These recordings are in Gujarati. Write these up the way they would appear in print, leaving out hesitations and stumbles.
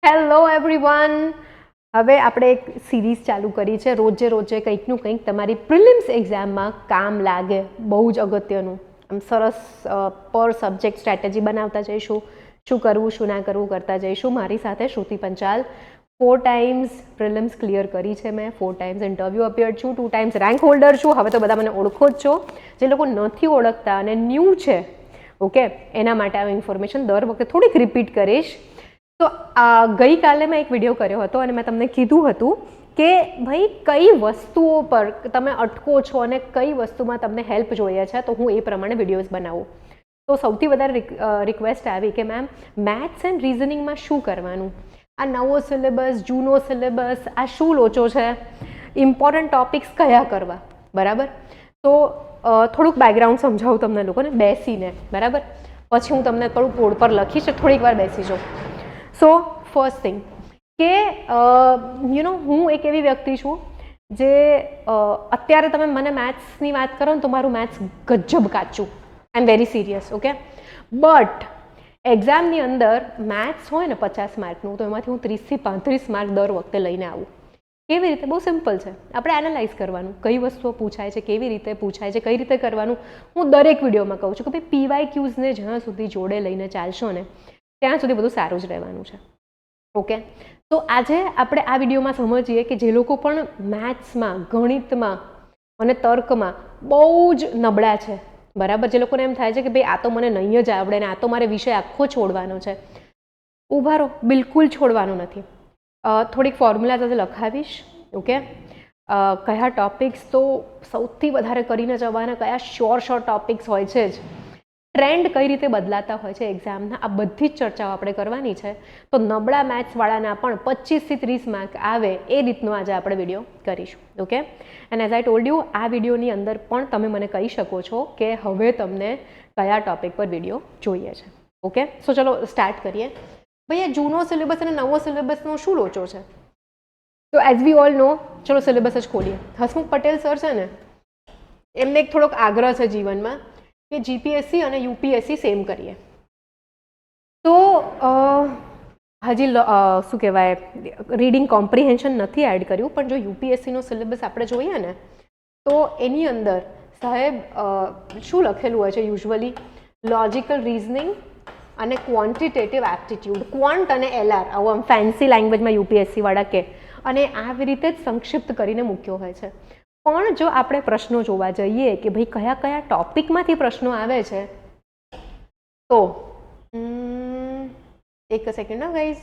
Hello everyone. હવે આપણે એક સિરીઝ ચાલુ કરી છે, રોજે રોજે કંઈકનું કંઈક તમારી પ્રિલિમ્સ એક્ઝામમાં કામ લાગે. બહુ જ અગત્યનું આમ સરસ પર સબ્જેક્ટ સ્ટ્રેટેજી બનાવતા જઈશું. શું કરવું શું ના કરવું કરતા જઈશું. મારી સાથે શ્રુતિ પંચાલ. 4 ટાઈમ્સ પ્રિલિમ્સ ક્લિયર કરી છે મેં, 4 ટાઈમ્સ ઇન્ટરવ્યૂ અપિયર છું, 2 ટાઈમ્સ રેન્ક હોલ્ડર છું. હવે તો બધા મને ઓળખો જ છો. જે લોકો નથી ઓળખતા અને ન્યૂ છે, ઓકે, એના માટે આ ઇન્ફોર્મેશન દર વખતે થોડીક રિપીટ કરીશ. તો ગઈકાલે મેં એક વિડીયો કર્યો હતો અને મેં તમને કીધું હતું કે ભાઈ કઈ વસ્તુઓ પર તમે અટકો છો અને કઈ વસ્તુમાં તમને હેલ્પ જોઈએ છે, તો હું એ પ્રમાણે વિડીયોઝ બનાવું. તો સૌથી વધારે રિક્વેસ્ટ આવી કે મેમ મેથ્સ એન્ડ રિઝનિંગમાં શું કરવાનું, આ નવો સિલેબસ, જૂનો સિલેબસ, આ શું લોચો છે, ઇમ્પોર્ટન્ટ ટોપિક્સ કયા કરવા. બરાબર, તો થોડુંક બેકગ્રાઉન્ડ સમજાવું તમને લોકોને બેસીને. બરાબર, પછી હું તમને થોડું બોર્ડ પર લખીશ, થોડીક વાર બેસી જાઉં. સો ફર્સ્ટ થિંગ કે હું એક એવી વ્યક્તિ છું જે અત્યારે તમે મને મેથ્સની વાત કરો ને તો મારું મેથ્સ ગજબ કાચું. I am very serious, okay. But એક્ઝામની અંદર મેથ્સ હોય ને 50 માર્કનું, તો એમાંથી હું 30 થી 35 માર્ક દર વખતે લઈને આવું. કેવી રીતે? બહુ સિમ્પલ છે. આપણે એનાલાઇઝ કરવાનું, કઈ વસ્તુઓ પૂછાય છે, કેવી રીતે પૂછાય છે, કઈ રીતે કરવાનું. હું દરેક વિડીયોમાં કહું છું કે ભાઈ PYQsને જ્યાં સુધી જોડે લઈને ચાલશો ને ત્યાં સુધી બધું સારું જ રહેવાનું છે, ઓકે. તો આજે આપણે આ વિડીયોમાં સમજીએ કે જે લોકો પણ મેથ્સમાં, ગણિતમાં અને તર્કમાં બહુ જ નબળા છે, બરાબર, જે લોકોને એમ થાય છે કે ભાઈ આ તો મને નહીં જ આવડે ને આ તો મારે વિષય આખો છોડવાનો છે, ઊભા રહો, બિલકુલ છોડવાનું નથી. થોડીક ફોર્મ્યુલા સાથે લખાવીશ, ઓકે. કયા ટોપિક્સ તો સૌથી વધારે કરીને જવાના, કયા શ્યોર ટોપિક્સ હોય છે જ, ટ્રેન્ડ કઈ રીતે બદલાતા હોય છે એક્ઝામના, આ બધી જ ચર્ચાઓ આપણે કરવાની છે. તો નબળા મેથ્સવાળાના પણ 25 થી 30 માર્ક આવે એ રીતનો આજે આપણે વિડીયો કરીશું, okay. And as I told you, આ વિડીયોની અંદર પણ તમે મને કહી શકો છો કે હવે તમને કયા ટોપિક પર વિડીયો જોઈએ છે, ઓકે. સો ચલો સ્ટાર્ટ કરીએ. ભાઈ આ જૂનો સિલેબસ અને નવો સિલેબસનો શું લોચો છે? તો એઝ વી ઓલ નો, ચલો સિલેબસ જ ખોલીએ. હસમુખ પટેલ સર છે ને, એમને એક થોડોક આગ્રહ છે જીવનમાં કે GPSC અને UPSC સેમ કરીએ. તો હજી શું કહેવાય, રીડિંગ કોમ્પ્રિહેન્શન નથી એડ કર્યું, પણ જો UPSCનો સિલેબસ આપણે જોઈએ ને તો એની અંદર સાહેબ શું લખેલું હોય છે યુઝ્યુઅલી? લોજિકલ રીઝનિંગ અને ક્વોન્ટિટેટિવ એપ્ટિટ્યૂડ, ક્વોન્ટ અને LR, આવું આમ ફેન્સી લેંગ્વેજમાં UPSC વાળા કે, અને આવી રીતે જ સંક્ષિપ્ત કરીને મૂક્યો હોય છે. પણ જો આપણે પ્રશ્નો જોવા જઈએ કે ભાઈ કયા કયા ટોપિકમાંથી પ્રશ્નો આવે છે, તો એક સેકન્ડ ના ગાઈઝ,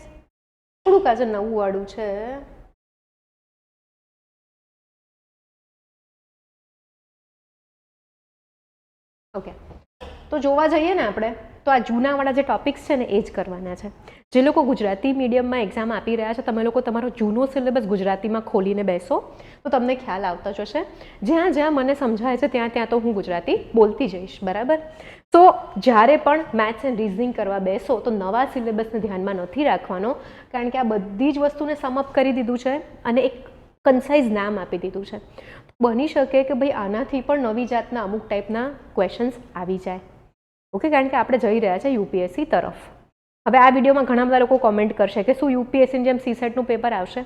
થોડુંક આજે નવું વાળું છે. ઓકે, તો જોવા જઈએ ને આપણે તો આ જૂનાવાળા જે ટોપિક્સ છે ને એ જ કરવાના છે. જે લોકો ગુજરાતી મીડિયમમાં એક્ઝામ આપી રહ્યા છે, તમે લોકો તમારો જૂનો સિલેબસ ગુજરાતીમાં ખોલીને બેસો તો તમને ખ્યાલ આવતા જશે. જ્યાં જ્યાં મને સમજાય છે ત્યાં ત્યાં તો હું ગુજરાતી બોલતી જઈશ, બરાબર. તો જ્યારે પણ મેથ્સ એન્ડ રિઝનિંગ કરવા બેસો તો નવા સિલેબસને ધ્યાનમાં નથી રાખવાનો, કારણ કે આ બધી જ વસ્તુને સમઅપ કરી દીધું છે અને એક કન્સાઇઝ નામ આપી દીધું છે. બની શકે કે ભાઈ આનાથી પણ નવી જાતના અમુક ટાઈપના ક્વેશ્ચન્સ આવી જાય, ઓકે, કારણ કે આપણે જઈ રહ્યા છે UPSC તરફ. હવે આ વિડીયોમાં ઘણા બધા લોકો કોમેન્ટ કરશે કે શું UPSCની જેમ CSETનું પેપર આવશે?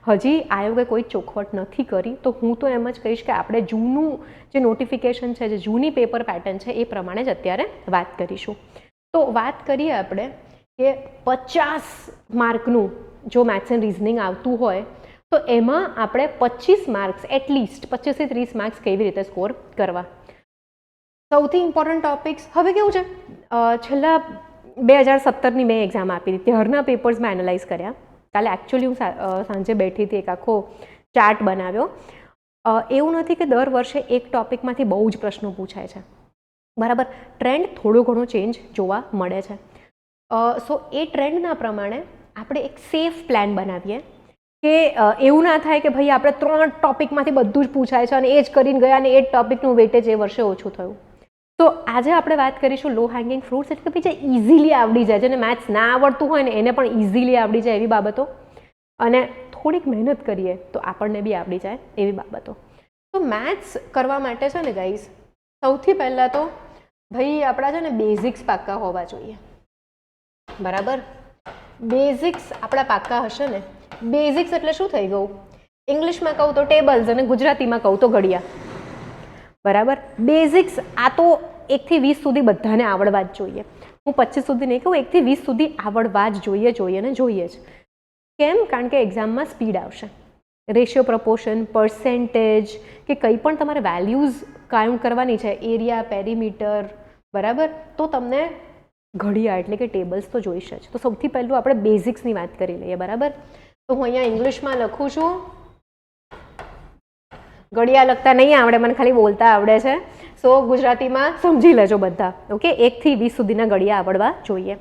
હજી આયોગે કોઈ ચોખવટ નથી કરી, તો હું તો એમ જ કહીશ કે આપણે જૂનું જે નોટિફિકેશન છે, જે જૂની પેપર પેટર્ન છે એ પ્રમાણે જ અત્યારે વાત કરીશું. તો વાત કરીએ આપણે કે 50 માર્કનું જો મેથ્સ એન્ડ રિઝનિંગ આવતું હોય તો એમાં આપણે 25 માર્ક્સ, એટલીસ્ટ 25 થી 30 માર્ક્સ કેવી રીતે સ્કોર કરવા. સૌથી ઇમ્પોર્ટન્ટ ટોપિક્સ, હવે કેવું છે, છેલ્લા 2017ની મેં એક્ઝામ આપી હતી, ત્યારના પેપર્સ મેં એનાલાઇઝ કર્યા. કાલે એકચ્યુઅલી હું સાંજે બેઠી હતી, એક આખો ચાર્ટ બનાવ્યો. એવું નથી કે દર વર્ષે એક ટોપિકમાંથી બહુ જ પ્રશ્નો પૂછાય છે, બરાબર. ટ્રેન્ડ થોડો ઘણો ચેન્જ જોવા મળે છે. સો એ ટ્રેન્ડના પ્રમાણે આપણે એક સેફ પ્લાન બનાવીએ કે એવું ના થાય કે ભાઈ આપણે 3 ટોપિકમાંથી બધું જ પૂછાય છે અને એ જ કરીને ગયા અને એ જ ટોપિકનું વેટેજ એ વર્ષે ઓછું થયું. તો આજે આપણે વાત કરીશું લો હેંગિંગ ફ્રૂટ્સ, એટલે કે ભાઈ જે ઇઝીલી આવડી જાય, જેને મેથ્સ ના આવડતું હોય ને એને પણ ઇઝીલી આવડી જાય એવી બાબતો, અને થોડીક મહેનત કરીએ તો આપણને બી આવડી જાય એવી બાબતો. તો મેથ્સ કરવા માટે છે ને ગાઈઝ, સૌથી પહેલાં તો ભાઈ આપણા છે ને બેઝિક્સ પાક્કા હોવા જોઈએ, બરાબર. બેઝિક્સ આપણા પાક્કા હશે ને? બેઝિક્સ એટલે શું થઈ ગયું? ઇંગ્લિશમાં કહું તો ટેબલ્સ અને ગુજરાતીમાં કહું તો ઘડિયા, બરાબર? બેઝિક્સ આ તો 1 થી 20 સુધી બધાને આવડવા જ જોઈએ. હું 25 સુધી નહીં કહું, 1 થી 20 સુધી આવડવા જ જોઈએ ને જોઈએ જ. કેમ? કારણ કે એક્ઝામમાં સ્પીડ આવશે. રેશિયો, પ્રપોર્શન, પર્સેન્ટેજ કે કંઈ પણ તમારે વેલ્યુઝ કાઉન્ટ કરવાની છે, એરિયા, પેરીમીટર, બરાબર? તો તમને ઘડિયા એટલે કે ટેબલ્સ તો જોઈશે જ. તો સૌથી પહેલું આપણે બેઝિક્સની વાત કરી લઈએ, બરાબર? તો હું અહીંયા ઇંગ્લિશમાં લખું છું. ઘડિયા લખતા નહીં આવડે, મને ખાલી બોલતા આવડે છે. સો ગુજરાતીમાં સમજી લેજો બધા, ઓકે? 1 થી 20 સુધીના ઘડિયા આવડવા જોઈએ.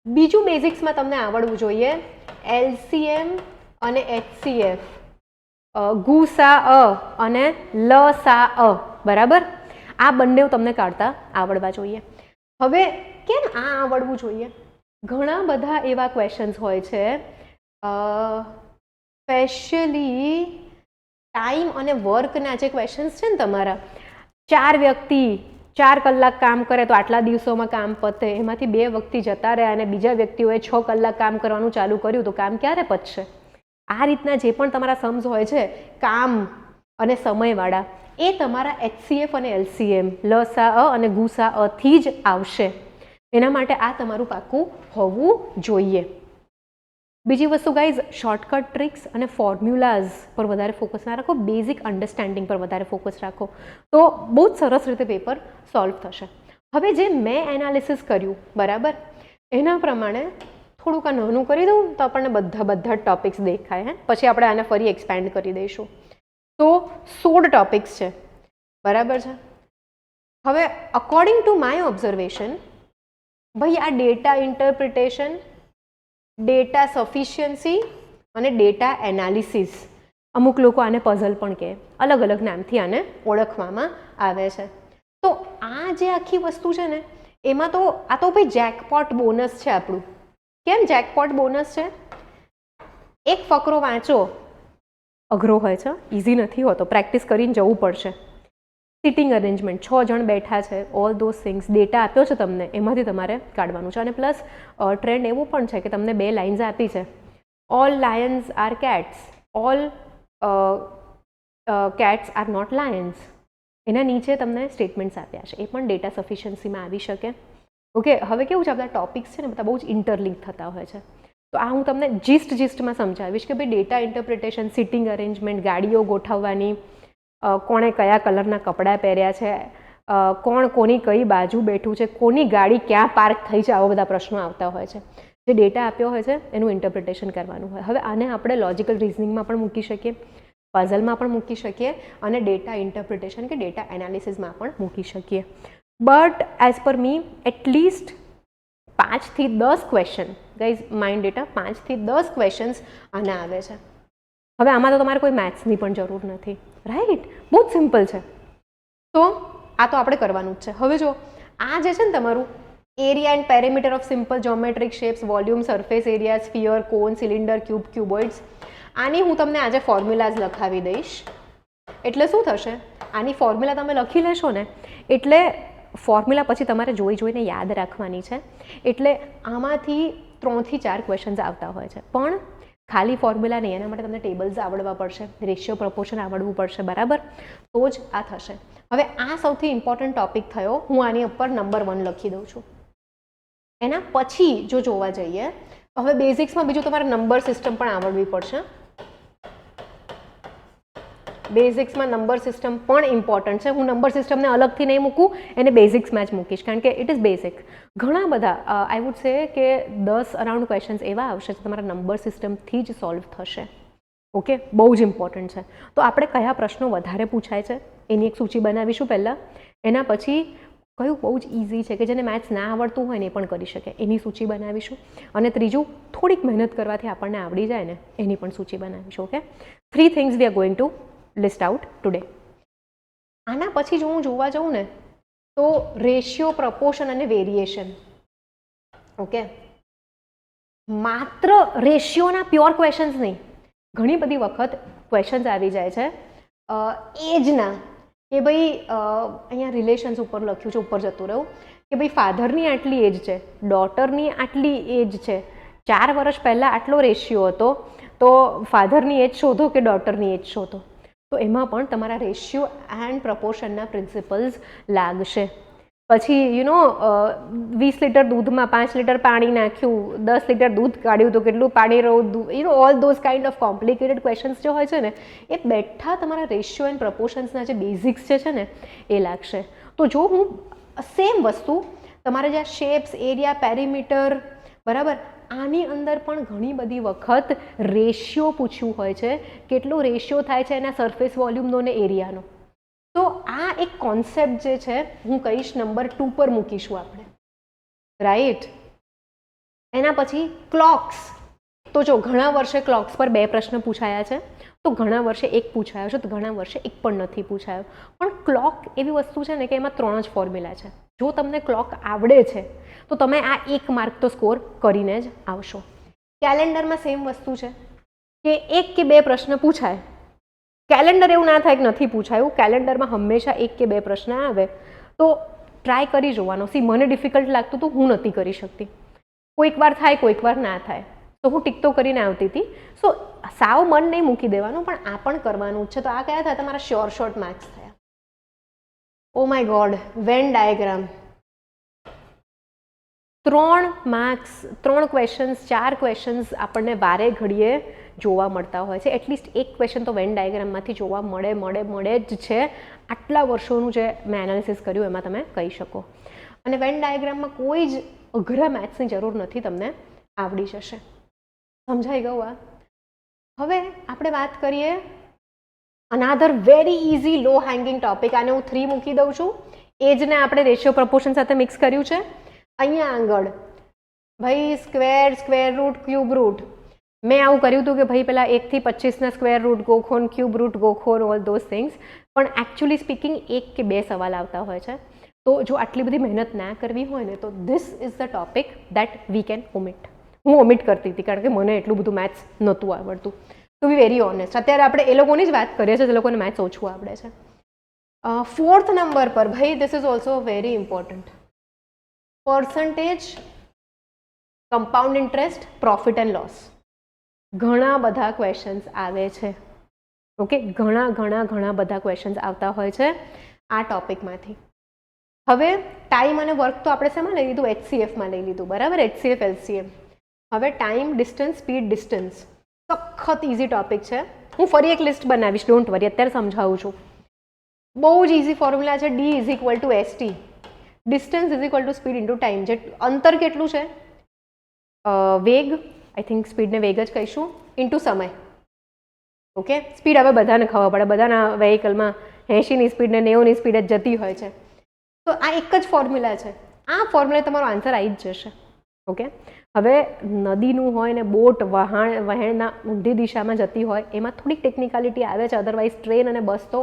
બીજું બેઝિક્સમાં તમને આવડવું જોઈએ LCM અને HCF, ગુસા અને લસા, બરાબર? આ બંને તમને કાઢતા આવડવા જોઈએ. હવે કેમ આ આવડવું જોઈએ? ઘણા બધા એવા ક્વેશ્ચન્સ હોય છે, સ્પેશિયલી ટાઈમ અને વર્કના જે ક્વેશ્ચન્સ છે ને તમારા, 4 વ્યક્તિ 4 કલાક કામ કરે તો આટલા દિવસોમાં કામ પતે, એમાંથી 2 વ્યક્તિ જતા રહ્યા અને બીજા વ્યક્તિઓએ 6 કલાક કામ કરવાનું ચાલુ કર્યું, તો કામ ક્યારે પતશે? આ રીતના જે પણ તમારા सम्स હોય છે કામ અને સમયવાળા, એ તમારા HCF અને LCM, લસા અને ગુસા થી જ આવશે. એના માટે આ તમારું પાક્કું હોવું જોઈએ. બીજી વસ્તુ ગાઈઝ, શોર્ટકટ ટ્રિક્સ અને ફોર્મ્યુલાઝ પર વધારે ફોકસ ના રાખો, બેઝિક અન્ડરસ્ટેન્ડિંગ પર વધારે ફોકસ રાખો, તો બહુ જ સરસ રીતે પેપર સોલ્વ થશે. હવે જે મેં એનાલિસિસ કર્યું, બરાબર, એના પ્રમાણે થોડુંક આ નાનું કરી દઉં તો આપણને બધા ટોપિક્સ દેખાય. પછી આપણે આને ફરી એક્સપેન્ડ કરી દઈશું. તો 16 ટોપિક્સ છે, બરાબર છે? હવે અકોર્ડિંગ ટુ માય ઓબ્ઝર્વેશન, ભાઈ આ ડેટા ઇન્ટરપ્રિટેશન, ડેટા સફિશિયન્સી અને ડેટા એનાલિસિસ, અમુક લોકો આને પઝલ પણ કહે, અલગ અલગ નામથી આને ઓળખવામાં આવે છે. તો આ જે આખી વસ્તુ છે ને, એમાં તો આ તો ભાઈ જેકપોટ બોનસ છે આપણું. કેમ જેકપોટ બોનસ છે? એક ફકરો વાંચો, અઘરો હોય છે, ઇઝી નથી હોતો, પ્રેક્ટિસ કરીને જવું પડશે. સિટિંગ અરેન્જમેન્ટ, 6 જણ બેઠા છે, ઓલ ધોઝ થિંગ્સ, ડેટા આપ્યો છે તમને, એમાંથી તમારે કાઢવાનું છે. અને પ્લસ ટ્રેન્ડ એવું પણ છે કે તમને 2 લાઇન્સ આપી છે, all lions are cats, all cats are not lions. એના નીચે તમને સ્ટેટમેન્ટ્સ આપ્યા છે, એ પણ ડેટા સફિશિયન્સીમાં આવી શકે. ઓકે, હવે કેવું છે, આપણા ટોપિક્સ છે ને બધા બહુ જ ઇન્ટરલિંક થતા હોય છે. તો આ હું તમને જીસ્ટમાં સમજાવીશ કે ભાઈ ડેટા ઇન્ટરપ્રિટેશન, સિટિંગ અરેન્જમેન્ટ, ગાડીઓ ગોઠવવાની, કોણે કયા કલરના કપડાં પહેર્યા છે, કોણ કોની કઈ બાજુ બેઠું છે, કોની ગાડી ક્યાં પાર્ક થઈ છે, આવા બધા પ્રશ્નો આવતા હોય છે. જે ડેટા આપ્યો હોય છે એનું ઇન્ટરપ્રિટેશન કરવાનું હોય. હવે આને આપણે લોજિકલ રિઝનિંગમાં પણ મૂકી શકીએ, પઝલમાં પણ મૂકી શકીએ અને ડેટા ઇન્ટરપ્રિટેશન કે ડેટા એનાલિસિસમાં પણ મૂકી શકીએ. But as per me at least 5 થી 10 ક્વેશ્ચન, ગાઈઝ માઇન્ડ ડેટા, 5 થી 10 ક્વેશ્ચન્સ આના આવે છે. હવે આમાં તો તમારે કોઈ મેથ્સની પણ જરૂર નથી, રાઈટ? બહુ જ સિમ્પલ છે. તો આ તો આપણે કરવાનું જ છે. હવે જો આ જે છે ને તમારું area and perimeter of simple geometric shapes, volume, surface area, sphere, cone, cylinder, cube, cuboids, આની હું તમને આજે ફોર્મ્યુલાઝ લખાવી દઈશ. એટલે શું થશે, આની ફોર્મ્યુલા તમે લખી લેશો ને, એટલે ફોર્મ્યુલા પછી તમારે જોઈને યાદ રાખવાની છે. એટલે આમાંથી 3 થી 4 ક્વેશ્ચન્સ આવતા હોય છે, પણ ખાલી ફોર્મ્યુલા નહીં, એના માટે તમને ટેબલ્સ આવડવા પડશે, રેશિયો, પ્રપોર્શન આવડવું પડશે, બરાબર? તો જ આ થશે. હવે આ સૌથી ઇમ્પોર્ટન્ટ ટોપિક થયો, હું આની ઉપર નંબર 1 લખી દઉં છું. એના પછી જો જોવા જઈએ, હવે બેઝિક્સમાં બીજું તમારે નંબર સિસ્ટમ પણ આવડવી પડશે. બેઝિક્સમાં નંબર સિસ્ટમ પણ ઇમ્પોર્ટન્ટ છે. હું નંબર સિસ્ટમને અલગથી નહીં મૂકું, એને બેઝિક્સમાં જ મૂકીશ, કારણ કે ઇટ ઇઝ બેઝિક. ઘણા બધા આઈ વુડ સે કે 10 અરાઉન્ડ ક્વેશ્ચન્સ એવા આવશે જે તમારા નંબર સિસ્ટમથી જ સોલ્વ થશે. ઓકે, બહુ જ ઇમ્પોર્ટન્ટ છે. તો આપણે કયા પ્રશ્નો વધારે પૂછાય છે એની એક સૂચિ બનાવીશું પહેલાં. એના પછી કયું બહુ જ ઇઝી છે કે જેને મેથ્સ ના આવડતું હોય ને એ પણ કરી શકે, એની સૂચિ બનાવીશું. અને ત્રીજું, થોડીક મહેનત કરવાથી આપણને આવડી જાય ને એની પણ સૂચિ બનાવીશું. Okay, 3 things we are going to list out today. આના પછી જો હું જોવા જાઉં ને તો રેશિયો, પ્રપોર્શન અને વેરિએશન. ઓકે, માત્ર રેશિયોના પ્યોર ક્વેશ્ચન્સ નહીં, ઘણી બધી વખત ક્વેશ્ચન્સ આવી જાય છે એજના, કે ભાઈ અહીંયા રિલેશન્સ ઉપર લખ્યું છે, ઉપર જતું રહું, કે ભાઈ ફાધરની આટલી એજ છે, ડોટરની આટલી એજ છે, 4 વર્ષ પહેલાં આટલો રેશિયો હતો, તો ફાધરની એજ શોધો કે ડોટરની એજ શોધો, તો એમાં પણ તમારા રેશિયો એન્ડ પ્રપોર્શનના પ્રિન્સિપલ્સ લાગશે. પછી 20 લીટર દૂધમાં 5 લીટર પાણી નાખ્યું, 10 લીટર દૂધ કાઢ્યું તો કેટલું પાણી રહ્યું, all those kind of complicated questions જે હોય છે ને, એ બેઠા તમારા રેશિયો એન્ડ પ્રપોર્શન્સના જે બેઝિક્સ જે છે ને એ લાગશે. તો જો હું સેમ વસ્તુ તમારે જે શેપ્સ, એરિયા, પેરીમીટર, બરાબર, આની અંદર પણ ઘણી બધી વખત રેશિયો પૂછ્યું હોય છે, કેટલો રેશિયો થાય છે એના સરફેસ વોલ્યુમનો ને એરિયાનો. તો આ એક કોન્સેપ્ટ જે છે હું કહીશ નંબર 2 પર મૂકીશું આપણે, રાઈટ. એના પછી ક્લોક્સ. તો જો ઘણા વર્ષે ક્લોક્સ પર 2 પ્રશ્ન પૂછાયા છે, તો ઘણા વર્ષે 1 પૂછાયો છે, તો ઘણા વર્ષે 1 પણ નથી પૂછાયો. પણ ક્લોક એવી વસ્તુ છે ને કે એમાં 3 જ ફોર્મ્યુલા છે. જો તમને ક્લોક આવડે છે તો તમે આ 1 માર્ક તો સ્કોર કરીને જ આવશો. કેલેન્ડરમાં સેમ વસ્તુ છે કે 1 કે 2 પ્રશ્ન પૂછાય. કેલેન્ડર એવું ના થાય કે નથી પૂછાયું, કેલેન્ડરમાં હંમેશા 1 કે 2 પ્રશ્ન આવે, તો ટ્રાય કરી જોવાનો. મને ડિફિકલ્ટ લાગતું હતું, હું નથી કરી શકતી. કોઈક વાર થાય, કોઈક વાર ના થાય, તો હું ટીક તો કરીને આવતી હતી. સો સાવ મન નહીં મૂકી દેવાનું, પણ આ પણ કરવાનું છે. તો આ કયા થયા તમારા શ્યોર શોર્ટ માર્ક્સ થયા. Oh my God, Venn diagram 3 marks, 3 questions, 4 questions આપણને વારે ઘડીએ જોવા મળતા હોય છે. એટલીસ્ટ 1 ક્વેશ્ચન તો વેન ડાયાગ્રામમાંથી જોવા મળે જ છે. આટલા વર્ષોનું જે મેં એનાલિસિસ કર્યું એમાં તમે કહી શકો. અને વેન ડાયાગ્રામમાં કોઈ જ અઘરા મેથ્સની જરૂર નથી, તમને આવડી જશે. સમજાઈ ગયું આ? હવે આપણે વાત કરીએ અનાધર વેરી ઇઝી લો હેંગિંગ ટોપિક. આને હું 3 મૂકી દઉં છું. એજને આપણે રેશિયો પ્રપોર્શન સાથે મિક્સ કર્યું છે. અહીંયા આગળ ભાઈ સ્ક્વેર રૂટ, ક્યુબ રૂટ. મેં આવું કર્યું હતું કે ભાઈ પેલા 1 થી 25ના સ્ક્વેર રૂટ ગોખો, ક્યુબ રૂટ ગોખો, ઓલ ધોઝ થિંગ્સ. પણ એકચ્યુઅલી સ્પીકિંગ 1 કે 2 સવાલ આવતા હોય છે. તો જો આટલી બધી મહેનત ના કરવી હોય ને, તો this is the topic that we can omit. હું ઓમિટ કરતી હતી કારણ કે મને એટલું બધું મેથ્સ નહોતું આવડતું. ટુ બી વેરી ઓનેસ્ટ, અત્યારે આપણે એ લોકોની જ વાત કરીએ છીએ જે લોકોને મેથ્સ ઓછું આવડે છે. 4th નંબર પર ભાઈ, this is also very important. Percentage, compound interest, profit and loss. ઘણા બધા ક્વેશ્ચન્સ આવે છે. ઓકે, ઘણા બધા ક્વેશ્ચન્સ આવતા હોય છે આ ટોપિકમાંથી. હવે ટાઈમ અને વર્ક તો આપણે શેમાં લઈ લીધું? HCFમાં લઈ લીધું, બરાબર, HCF LCM. હવે ટાઈમ, ડિસ્ટન્સ, સ્પીડ, ડિસ્ટન્સ સખત ઇઝી ટોપિક છે. હું ફરી એક લિસ્ટ બનાવીશ, ડોન્ટ વરી, અત્યારે સમજાવું છું. બહુ જ ઇઝી ફોર્મ્યુલા છે. D = ST, distance = speed into time. જે અંતર કેટલું છે, વેગ, આઈ થિંક સ્પીડને વેગ જ કહીશું, ઇન્ટુ સમય. ઓકે, સ્પીડ હવે બધાને ખબર પડે, બધાના વ્હીકલમાં 80ની સ્પીડ ને 90ની સ્પીડ જ જતી હોય છે. તો આ એક જ ફોર્મ્યુલા છે. આ ફોર્મ્યુલા તમારો આન્સર આવી જ જશે. ઓકે, હવે નદીનું હોય ને બોટ વહેણના ઊંધી દિશામાં જતી હોય, એમાં થોડીક ટેકનિકાલિટી આવે છે. અધરવાઇઝ ટ્રેન અને બસ તો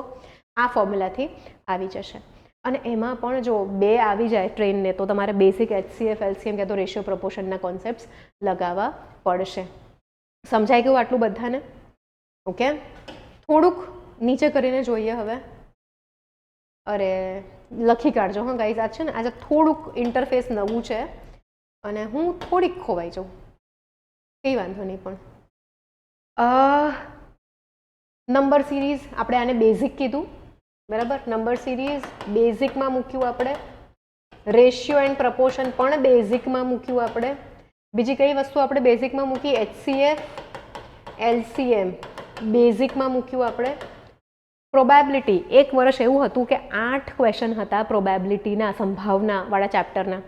આ ફોર્મ્યુલાથી આવી જશે. અને એમાં પણ જો 2 આવી જાય ટ્રેનને, તો તમારે બેસિક HCF LCM કે તો રેશિયો પ્રપોર્શનના કોન્સેપ્ટ્સ લગાવવા પડશે. સમજાઈ ગયું આટલું બધાને? ઓકે, થોડુંક નીચે કરીને જોઈએ હવે. અરે લખી કાઢજો હા ગાઈઝ, આ છે ને આજે થોડુંક ઇન્ટરફેસ નવું છે અને હું થોડીક ખોવાઈ જાઉં, કંઈ વાંધો નહીં. પણ નંબર સિરીઝ આપણે આને બેઝિક કીધું, બરાબર. નંબર સિરીઝ બેઝિકમાં મૂક્યું આપણે. રેશિયો એન્ડ પ્રપોર્શન પણ બેઝિકમાં મૂક્યું આપણે. બીજી કઈ વસ્તુ આપણે બેઝિકમાં મૂકી? HCF LCM બેઝિકમાં મૂક્યું આપણે. પ્રોબેબિલિટી, એક વર્ષ એવું હતું કે 8 ક્વેશ્ચન હતા પ્રોબેબિલિટીના, સંભાવનાવાળા ચેપ્ટરના.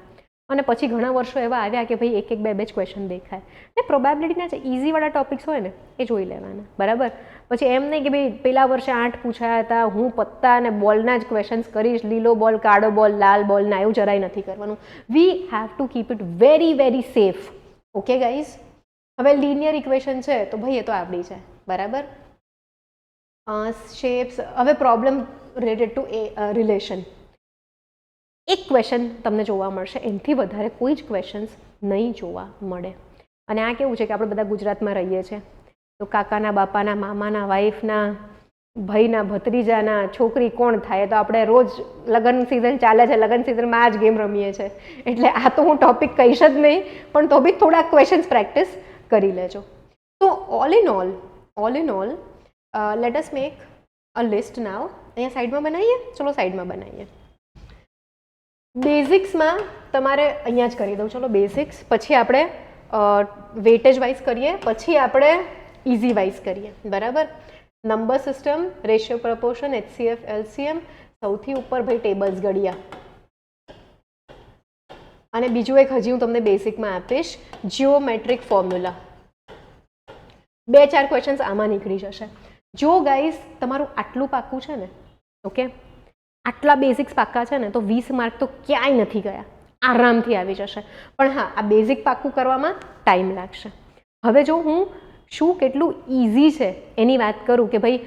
અને પછી ઘણા વર્ષો એવા આવ્યા કે ભાઈ 1-1, 2-2 જ ક્વેશ્ચન દેખાય. ને પ્રોબેબિલિટીના જે ઇઝીવાળા ટોપિક્સ હોય ને એ જોઈ લેવાના, બરાબર. પછી એમ નહીં કે ભાઈ પેલા વર્ષે 8 પૂછાયા હતા, હું પત્તા અને બોલના જ ક્વેશ્ચન્સ કરીશ, લીલો બોલ, કાળો બોલ, લાલ બોલ, ના એવું જરાય નથી કરવાનું. We have to keep it very very safe. Okay guys, હવે લિનિયર ઇક્વેશન છે તો ભાઈ એ તો આવડી છે, બરાબર. શેપ્સ, હવે પ્રોબ્લેમ રિલેટેડ ટુ રિલેશન. એક ક્વેશ્ચન તમને જોવા મળશે, એનાથી વધારે કોઈ જ ક્વેશ્ચન્સ નહીં જોવા મળે. અને આ કેવું છે કે આપણે બધા ગુજરાતમાં રહીએ છીએ, તો કાકાના બાપાના, મામાના વાઈફના, ભાઈના ભત્રીજાના છોકરી કોણ થાય, તો આપણે રોજ લગ્ન સિઝન ચાલે છે, લગ્ન સિઝનમાં આ જ ગેમ રમીએ છીએ, એટલે આ તો હું ટોપિક કહીશ જ નહીં, પણ તો બી થોડાક ક્વેશ્ચન્સ પ્રેક્ટિસ કરી લેજો. તો all in all let us make a list now. અહીંયા સાઈડમાં બનાવીએ, ચલો સાઈડમાં બનાવીએ. બેઝિક્સમાં તમારે અહીંયા જ કરી દઉં, ચલો બેઝિક્સ, પછી આપણે વેટેજ વાઇઝ કરીએ, પછી આપણે ઇઝી વાઇઝ કરીએ, બરાબર. Number system, ratio proportion, HCF, LCM, સૌથી ઉપર ભાઈ ટેબલ્સ ઘડિયા, અને બીજું એક હજી હું તમને બેસિકમાં આપીશ, જીઓમેટ્રિક ફોર્મ્યુલા. 2-4 ક્વેશ્ચન્સ આમાં નીકળી જશે. જો ગાઈઝ તમારું આટલું પાક્કું છે ને, ઓકે, આટલા બેઝિક્સ પાક્કા છે ને, તો 20 માર્ક તો ક્યાંય નથી ગયા, આરામથી આવી જશે. પણ હા, આ બેઝિક પાક્કું કરવામાં ટાઈમ લાગશે. હવે જો હું શું કેટલું ઇઝી છે એની વાત કરું, કે ભાઈ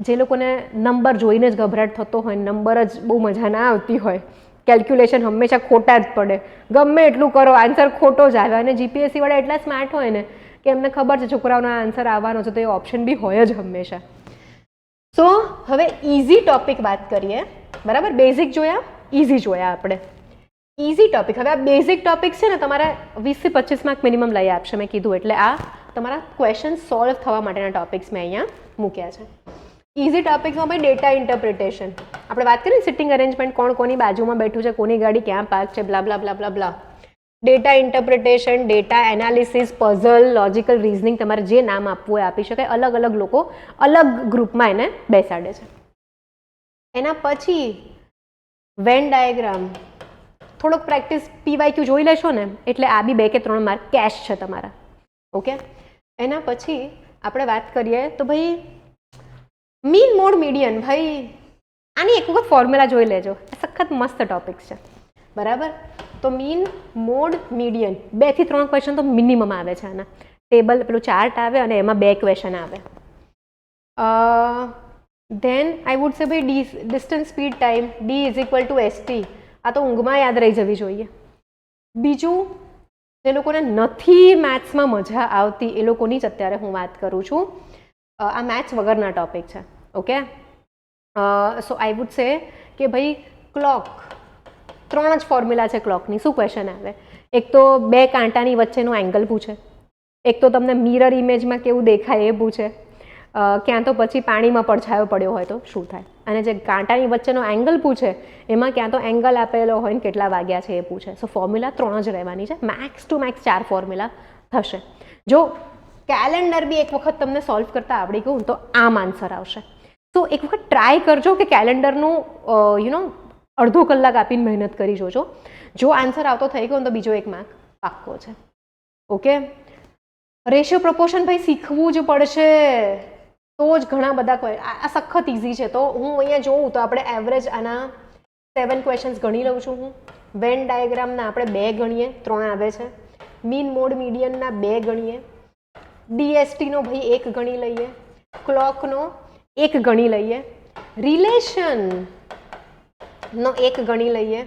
જે લોકોને નંબર જોઈને જ ગભરાટ થતો હોય, નંબર જ બહુ મજા ના આવતી હોય, કેલ્ક્યુલેશન હંમેશા ખોટા જ પડે, ગમે એટલું કરો આન્સર ખોટો જ આવે, અને જીપીએસસી વાળા એટલા સ્માર્ટ હોય ને કે એમને ખબર છે છોકરાઓનો આન્સર આવવાનો છે, તો એ ઓપ્શન બી હોય જ હંમેશા. સો હવે ઇઝી ટોપિક વાત કરીએ, બરાબર. બેઝિક જોયા, ઇઝી જોયા આપણે. ઇઝી ટોપિક, હવે આ બેઝિક ટોપિક છે ને તમારે 20 થી 25 માર્ક મિનિમમ લઈ આપશે મેં કીધું, એટલે આ તમારા ક્વેશ્ચન સોલ્વ થવા માટેના ટોપિક્સ મેં અહીંયા મૂક્યા છે. ઇઝી ટોપિક્સમાં ભાઈ ડેટા ઇન્ટરપ્રિટેશન, આપણે વાત કરીએ સિટિંગ અરેન્જમેન્ટ, કોણ કોની બાજુમાં બેઠું છે, કોની ગાડી ક્યાં પાર્ક છે, બ્લા બ્લા બ્લા બ્લા બ્લા. Data interpretation, data analysis, puzzle, logical reasoning, તમારે જે નામ આપવું હોય આપી શકાય. અલગ અલગ લોકો અલગ ગ્રુપમાં એને બેસાડે છે. એના પછી વેન ડાયાગ્રામ, થોડોક પ્રેક્ટિસ PYQ જોઈ લેશો ને એટલે આ બી 2 કે 3 માર્ક કેશ છે તમારા, ઓકે. એના પછી આપણે વાત કરીએ તો ભાઈ મીન મોડ મીડિયન, ભાઈ આની એક વખત ફોર્મ્યુલા જોઈ લેજો, સખત મસ્ત ટોપિક છે, બરાબર. તો મીન મોડ મીડિયન 2 થી 3 ક્વેશ્ચન તો મિનિમમ આવે છે આના. ટેબલ પેલું ચાર્ટ આવે અને એમાં 2 ક્વેશ્ચન આવે. ધેન આઈ વુડ સે ભાઈ distance speed time, D = ST, આ તો ઊંઘમાં યાદ રહી જવી જોઈએ. બીજું જે લોકોને નથી મેથ્સમાં મજા આવતી એ લોકોની જ અત્યારે હું વાત કરું છું. આ મેથ્સ વગરના ટોપિક છે, okay. So I would say કે ભાઈ ક્લોક, 3 જ ફોર્મ્યુલા છે ક્લોકની. શું ક્વેશ્ચન આવે? એક તો 2 કાંટાની વચ્ચેનો એંગલ પૂછે, એક તો તમને મિરર ઇમેજમાં કેવું દેખાય એ પૂછે, ક્યાં તો પછી પાણીમાં પડછાયો પડ્યો હોય તો શું થાય, અને જે કાંટાની વચ્ચેનો એંગલ પૂછે એમાં ક્યાં તો એંગલ આપેલો હોય ને કેટલા વાગ્યા છે એ પૂછે. સો ફોર્મ્યુલા 3 જ રહેવાની છે, મેક્સ ટુ મેક્સ 4 ફોર્મ્યુલા થશે. જો કેલેન્ડર બી એક વખત તમને સોલ્વ કરતા આવડી ગયું તો આમ આન્સર આવશે. તો એક વખત ટ્રાય કરજો કે કેલેન્ડરનું અડધો કલાક આપીને મહેનત કરી જોજો. જો આન્સર આવતો થઈ ગયો તો બીજો 1 માર્ક પાક્કો છે, ઓકે. રેશિયો પ્રપોર્શન ભાઈ શીખવું જ પડશે તો જ ઘણા બધા આ સખત ઇઝી છે. તો હું અહીંયા જોઉં તો આપણે એવરેજ આના 7 ક્વેશ્ચન્સ ગણી લઉં છું હું. વેન ડાયાગ્રામના આપણે 2 ગણીએ, 3 આવે છે. મીન મોડ મીડિયનના 2 ગણીએ, DSTનો ભાઈ 1 ગણી લઈએ, ક્લોકનો 1 ગણી લઈએ, રિલેશનનો 1 ગણી લઈએ.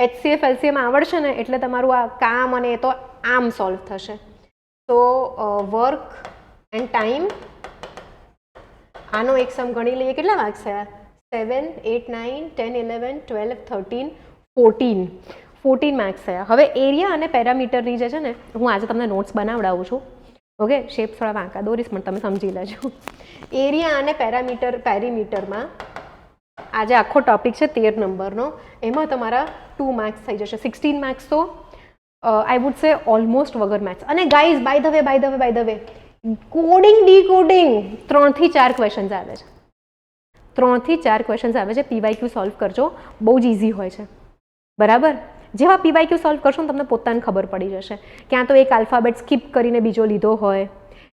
HCF LCM આવડશે ને એટલે તમારું આ કામ અને એ તો આમ સોલ્વ થશે. તો વર્ક એન્ડ ટાઈમ, આનો એક સમ ગણી લઈએ, કેટલા માર્ક્સ થયા? 7, 8, 9, 10, 11, 12, 13, 14 માર્ક્સ થયા. હવે એરિયા અને પેરામીટરની જે છે ને, હું આજે તમને નોટ્સ બનાવડાવું છું, ઓકે. શેપ થોડા વાંકા દોરીશ પણ તમે સમજી લેજો. એરિયા અને પેરીમીટરમાં આજે આખો ટોપિક છે 13 નંબરનો, એમાં તમારા 2 માર્ક્સ થઈ જશે. 16 માર્ક્સ તો આઈ વુડ સે ઓલમોસ્ટ વગર મેથ્સ. અને guys by the way coding decoding 3 થી 4 ક્વેશ્ચન્સ આવે છે, 3 થી 4 ક્વેશ્ચન્સ આવે છે. PYQ સોલ્વ કરજો, બહુ જ ઇઝી હોય છે, બરાબર. જેવા PYQ સોલ્વ કરશો ને તમને પોતાને ખબર પડી જશે. ક્યાં તો એક આલ્ફાબેટ સ્કીપ કરીને બીજો લીધો હોય,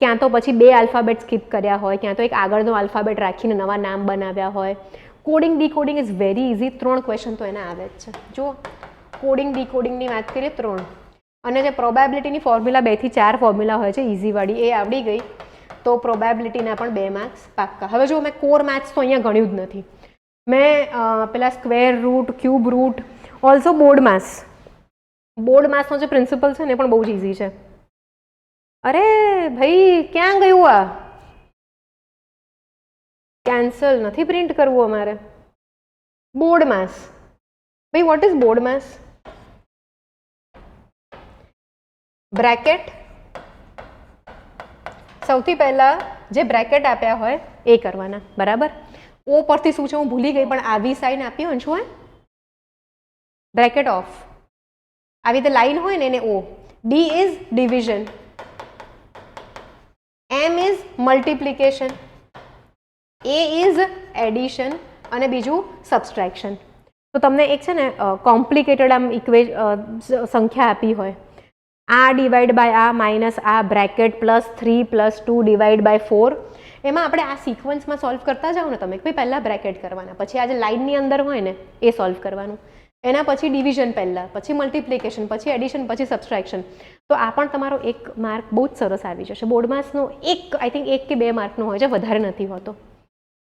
ક્યાં તો પછી 2 આલ્ફાબેટ સ્કીપ કર્યા હોય, ક્યાં તો એક આગળનો આલ્ફાબેટ રાખીને નવા નામ બનાવ્યા હોય. Coding decoding is very easy. 3 question તો એના આવે જ છે. જો કોડિંગ ડીકોડિંગની વાત કરીએ 3, અને જે પ્રોબેબિલિટીની ફોર્મ્યુલા 2 થી 4 ફોર્મ્યુલા હોય છે ઇઝીવાળી, એ આવડી ગઈ તો પ્રોબેબિલિટીના પણ 2 માર્ક્સ પાક્કા. હવે જો મેં કોર મેથ્સ તો અહીંયા ગણ્યું જ નથી. મેં પેલા square root, cube root, also board માસનો જે પ્રિન્સિપલ છે ને એ પણ બહુ જ ઇઝી છે. અરે ભાઈ ક્યાં ગયું આ? કેન્સલ નથી પ્રિન્ટ કરવું અમારે. બોર્ડ માસ. ભાઈ what is board mass? Bracket. સૌથી પહેલા જે બ્રેકેટ આપ્યા હોય એ કરવાના, બરાબર. ઓ પરથી શું છે હું ભૂલી ગઈ, પણ આવી સાઇન આપી હોય ને શું હોય? Bracket of. આવી રીતે લાઈન હોય ને એને O. D is division, M is multiplication, A is addition અને બીજું સબસ્ટ્રેક્શન. તો તમને એક છે ને કોમ્પ્લિકેટેડ આમ સંખ્યા આપી હોય, આ ડિવાઈડ બાય આ માઇનસ આ bracket plus 3 plus 2 divide by 4, એમાં આપણે આ સિક્વન્સમાં સોલ્વ કરતા જાઓ ને તમે, કે ભાઈ પહેલાં બ્રેકેટ કરવાના, પછી આ જે લાઇનની અંદર હોય ને એ સોલ્વ કરવાનું, એના પછી ડિવિઝન પહેલાં, પછી મલ્ટિપ્લિકેશન, પછી એડિશન, પછી સબસ્ટ્રેક્શન. તો આ પણ તમારો એક માર્ક બહુ જ સરસ આવી જશે. બોર્ડ માર્ક્સનો એક આઈ થિંક 1 કે 2 માર્કનો હોય છે, વધારે નથી હોતો.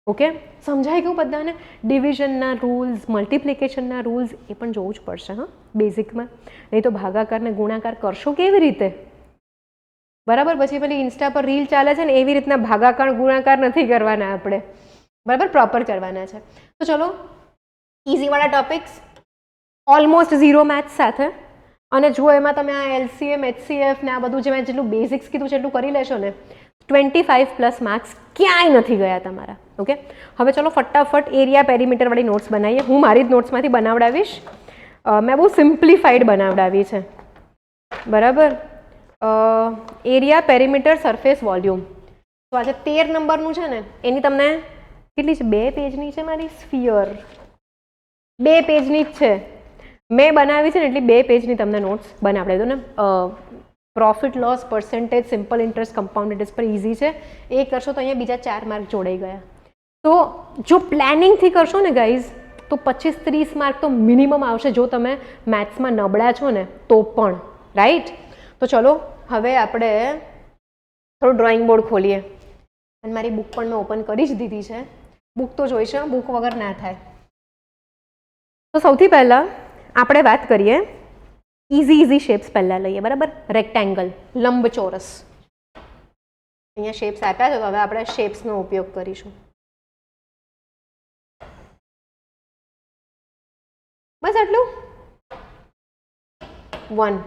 ઓકે, સમજાઈ ગયું બધાને? ડિવિઝનના રૂલ્સ, મલ્ટિપ્લિકેશનના રૂલ્સ એ પણ જોવું જ પડશે હા બેઝિકમાં, નહીં તો ભાગાકાર ને ગુણાકાર કરશો કેવી રીતે? બરાબર. પછી પેલી ઇન્સ્ટા પર રીલ ચાલે છે ને એવી રીતના ભાગાકાર ગુણાકાર નથી કરવાના આપણે, બરાબર, પ્રોપર કરવાના છે. તો ચલો ઇઝીવાળા ટોપિક્સ ઓલમોસ્ટ 0 મેથ્સ સાથે, અને જો એમાં તમે આ એલસીએમ એચસીએફ ને આ બધું જે મેં જેટલું બેઝિક્સ કીધું છે એટલું કરી લેશો ને 25+ માર્ક્સ ક્યાંય નથી ગયા તમારા. ઓકે, હવે ચલો ફટાફટ એરિયા પેરીમીટર વાળી નોટ્સ બનાવીએ. હું મારી જ નોટ્સમાંથી બનાવડાવીશ. મેં બહુ સિમ્પ્લિફાઈડ બનાવડાવી છે, બરાબર. Area perimeter surface volume. તો આજે 13 નંબરનું છે ને એની તમને કેટલી છે? 2 પેજની છે મારી સ્ફિયર, 2 પેજની જ છે મેં બનાવી છે ને, એટલી 2 પેજની તમને નોટ્સ બનાવડાવી દો ને. Profit loss, percentage, simple interest, compound interest પર ઇઝી છે. એ કરશો તો અહીંયા બીજા 4 માર્ક જોડાઈ ગયા. તો જો પ્લાનિંગથી કરશો ને ગાઈઝ તો 25-30 માર્ક તો મિનિમમ આવશે, જો તમે મેથ્સમાં નબળા છો ને તો પણ, રાઈટ. તો ચલો હવે આપણે થોડું ડ્રોઈંગ બોર્ડ ખોલીએ, અને મારી બુક પણ મેં ઓપન કરી જ દીધી છે. બુક તો જોઈશે, બુક વગર ના થાય. તો સૌથી પહેલાં આપણે વાત કરીએ ઇઝી શેપ્સ પહેલાં લઈએ, બરાબર. રેક્ટેંગલ, લંબચોરસ. અહીંયા શેપ્સ આપ્યા છે તો હવે આપણે શેપ્સનો ઉપયોગ કરીશું. બસ આટલું. 1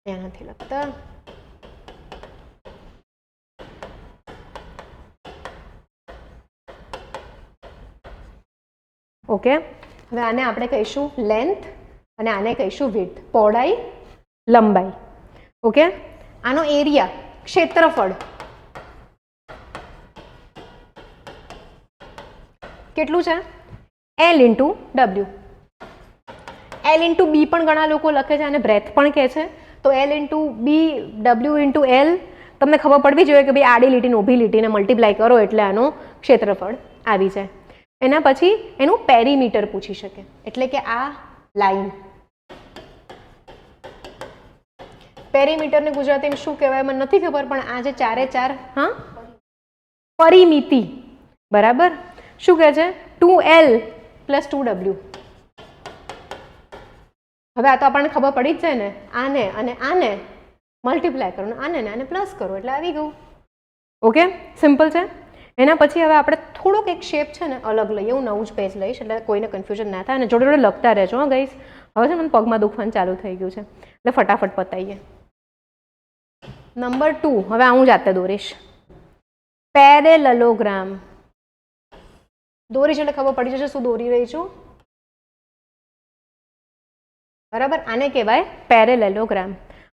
ત્યાં નથી લખતા. ઓકે, હવે આને આપણે કહીશું લેન્થ અને આને કહીશું વિડ્થ, પહોળાઈ લંબાઈ. ઓકે, આનો એરિયા ક્ષેત્રફળ કેટલું છે? L × W. L × B પણ ઘણા લોકો લખે છે અને બ્રેથ પણ કહે છે. તો L × B, W × L તમને ખબર પડવી જોઈએ કે ભાઈ આડી લીટીને ઊભી લીટીને મલ્ટીપ્લાય કરો એટલે આનું ક્ષેત્રફળ આવી જાય. એના પછી એનું પેરીમીટર પૂછી શકે, એટલે કે આ લાઈન. પેરીમીટરને ગુજરાતીમાં શું કહેવાય મને નથી ખબર, પણ આ જે 4 હા પરિમિતિ, બરાબર. શું કહે છે? 2L + 2W. હવે આ તો આપણને ખબર પડી જ છે ને, આને અને આને મલ્ટીપ્લાય કરો, આને ને આને પ્લસ કરો એટલે આવી ગયું. ઓકે, સિમ્પલ છે. એના પછી હવે આપણે થોડોક એક શેપ છે ને અલગ લઈએ. હું નવું જ પેજ લઈશ એટલે કોઈને કન્ફ્યુઝન ના થાય, અને જોડે જોડે લખતા રહેજો હા ગાઈસ. હવે છે મને પગમાં દુખવાનું ચાલુ થઈ ગયું છે એટલે ફટાફટ પતાવીએ. નંબર 2 હવે હું જાતે દોરીશ. પેરેલલોગ્રામ દોરીશ એટલે ખબર પડી જશે શું દોરી રહી છું, બરાબર. આને કહેવાય પેરેલેલોગ્રામ.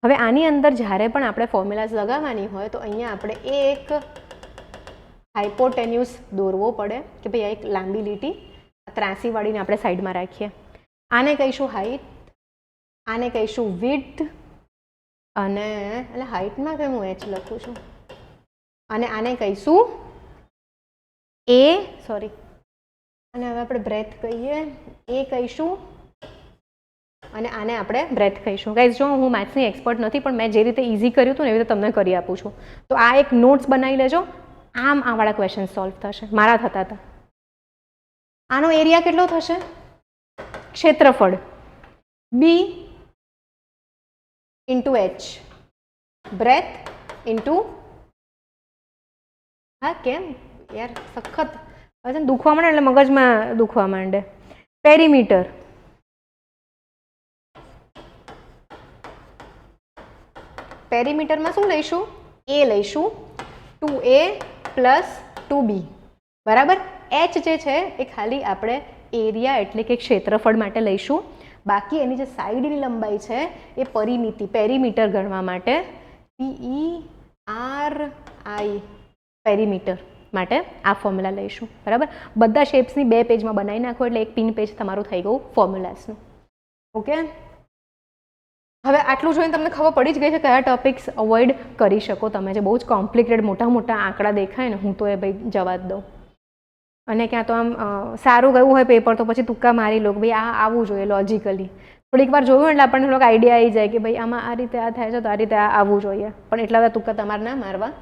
હવે આની અંદર જ્યારે પણ આપણે ફોર્મ્યુલાઝ લગાવવાની હોય તો અહીંયા આપણે એક હાઇપોટેન્યુસ દોરવો પડે કે ભાઈ આ એક લાંબી લીટી 83 વાળીને આપણે સાઈડમાં રાખીએ. આને કહીશું હાઇટ, આને કહીશું વિડ્થ, અને એટલે હાઇટમાં કેમ હું H લખું છું, અને આને કહીશું અને હવે આપણે બ્રેથ કહીએ, એ કહીશું, અને આને આપણે બ્રેથ કહીશું. ગાઈઝ જો હું મેથ્સની એક્સપર્ટ નથી, પણ મેં જે રીતે ઇઝી કર્યું હતું ને એવી રીતે તમને કરી આપું છું. તો આ એક નોટ્સ બનાવી લેજો, આમ આવાળા ક્વેશ્ચન સોલ્વ થશે. મારા થતા હતા. આનો એરિયા કેટલો થશે? ક્ષેત્રફળ B × H, બ્રેથ × હા કેમ યાર સખત હવે છે દુખવા માંડે એટલે મગજમાં દુખવા માંડે. પેરીમીટર. પેરીમીટરમાં શું લઈશું? એ લઈશું 2a + 2b બરાબર. h જે છે એ ખાલી આપણે એરિયા એટલે કે ક્ષેત્રફળ માટે લઈશું. બાકી એની જે સાઈડની લંબાઈ છે એ પરિમિતિ પેરીમીટર ગણવા માટે PERI પેરીમીટર માટે આ ફોર્મ્યુલા લઈશું બરાબર. બધા શેપ્સની 2 પેજમાં બનાવી નાખો એટલે એક પિન પેજ તમારું થઈ ગયું ફોર્મ્યુલાસનું. ઓકે, હવે આટલું જોઈને તમને ખબર પડી જ ગઈ છે કયા ટોપિક્સ અવોઇડ કરી શકો તમે. જે બહુ જ કોમ્પ્લિકેટેડ મોટા મોટા આંકડા દેખાય ને હું તો એ ભાઈ જવા જ દઉં. અને ક્યાં તો આમ સારું ગયું હોય પેપર તો પછી તુક્કા મારી લો કે ભાઈ આ આવવું જોઈએ લોજિકલી. થોડીક વાર જોયું એટલે આપણને થોડોક આઈડિયા આવી જાય કે ભાઈ આમાં આ રીતે આ થાય છે તો આ રીતે આ આવવું જોઈએ. પણ એટલા બધા તુક્કા તમારે ના મારવા.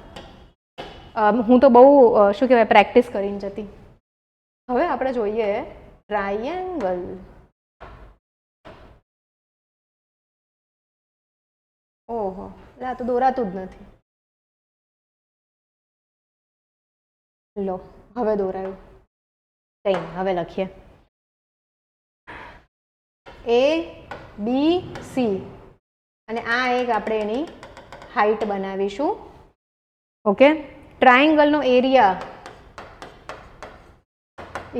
હું તો બહુ શું કહેવાય પ્રેક્ટિસ કરીને જતી. હવે આપણે જોઈએ ટ્રાયેંગલ. ઓહો, આ તો દોરાતું જ નથી. લો હવે દોરાયું. કંઈ નહીં, હવે લખીએ ABC અને આ એક આપણે એની હાઈટ બનાવીશું. ઓકે, ટ્રાયેંગલનો area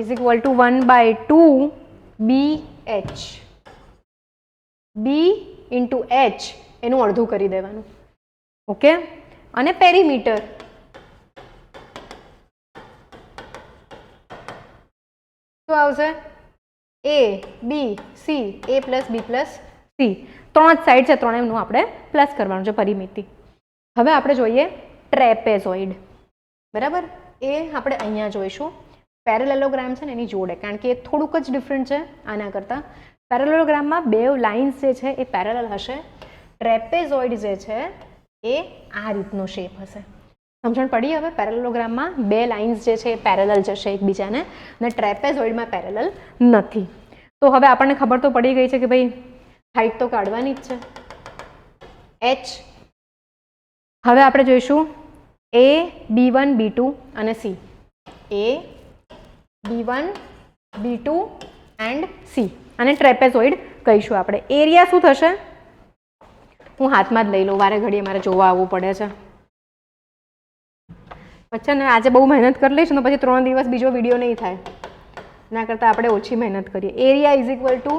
is equal to 1/2 BH. B × H એનું અડધું કરી દેવાનું. ઓકે, અને પેરીમીટર શું આવશે? ABC, A + B + C. 3 જ સાઈડ છે, ત્રણેયનું આપણે પ્લસ કરવાનું છે પરિમિતિ. હવે આપણે જોઈએ ટ્રેપેઝોઇડ બરાબર. એ આપણે અહીંયા જોઈશું. પેરેલેલોગ્રામ છે ને એની જોડે, કારણ કે એ થોડુંક જ ડિફરન્ટ છે આના કરતાં. પેરેલેલોગ્રામમાં બે લાઇન્સ જે છે એ પેરેલલ હશે. ટ્રેપેઝોઇડ જે છે એ આ રીતનો શેપ હશે. સમજણ પડી? હવે પેરેલેલોગ્રામમાં બે લાઇન્સ જે છે એ પેરેલલ જશે એકબીજાને અને ટ્રેપેઝોઇડમાં પેરેલલ નથી. તો હવે આપણને ખબર તો પડી ગઈ છે કે ભાઈ હાઈટ તો કાઢવાની જ છે h. હવે આપણે જોઈશું A, B1, B2 અને C. A, B1, B2 and C. અને ટ્રેપેઝોઇડ કહીશું આપણે. એરિયા શું થશે? હું હાથમાં જ લઈ લઉં, વારે ઘડીએ મારે જોવા આવવું પડે છે. અચ્છા ને આજે બહુ મહેનત કરી લઈશ ને પછી 3 દિવસ બીજો વિડીયો નહીં થાય. એના કરતાં આપણે ઓછી મહેનત કરીએ. Area is equal two